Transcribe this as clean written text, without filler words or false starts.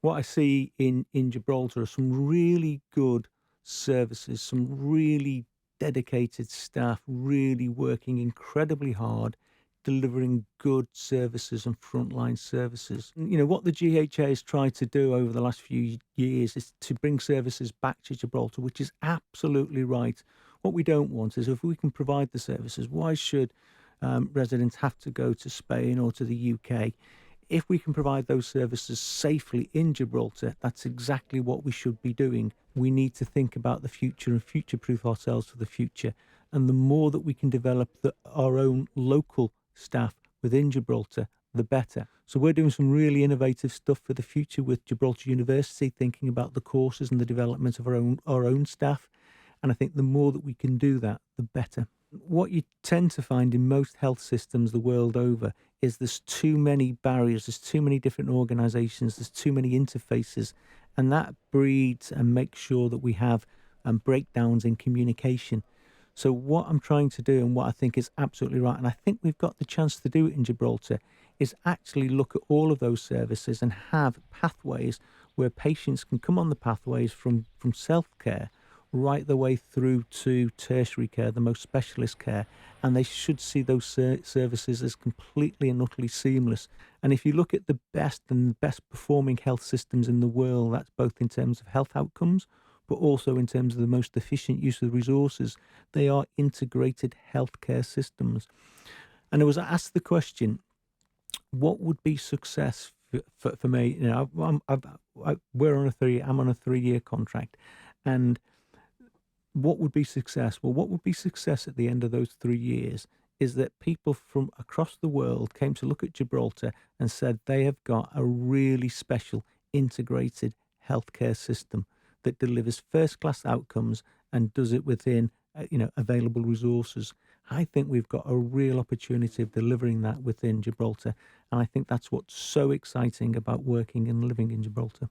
what I see in Gibraltar are some really good services, some really dedicated staff, really working incredibly hard, delivering good services and frontline services. You know, what the GHA has tried to do over the last few years is to bring services back to Gibraltar, which is absolutely right. What we don't want is, if we can provide the services, why should residents have to go to Spain or to the UK? If we can provide those services safely in Gibraltar, that's exactly what we should be doing. We need to think about the future and future-proof ourselves for the future. And the more that we can develop our own local staff within Gibraltar, the better. So we're doing some really innovative stuff for the future with Gibraltar University, thinking about the courses and the development of our own staff. And I think the more that we can do that, the better. What you tend to find in most health systems the world over is there's too many barriers, there's too many different organizations, there's too many interfaces, and that breeds and makes sure that we have breakdowns in communication. So what I'm trying to do, and what I think is absolutely right, and I think we've got the chance to do it in Gibraltar, is actually look at all of those services and have pathways where patients can come on the pathways from self-care right the way through to tertiary care, the most specialist care, and they should see those services as completely and utterly seamless. And if you look at the best performing health systems in the world, that's both in terms of health outcomes, but also in terms of the most efficient use of resources. They are integrated healthcare systems. And I was asked the question, what would be success for me? You know, I'm on a 3-year contract, and what would be success? Well, what would be success at the end of those 3 years is that people from across the world came to look at Gibraltar and said they have got a really special integrated healthcare system that delivers first-class outcomes and does it within available resources. I think we've got a real opportunity of delivering that within Gibraltar, and I think that's what's so exciting about working and living in Gibraltar.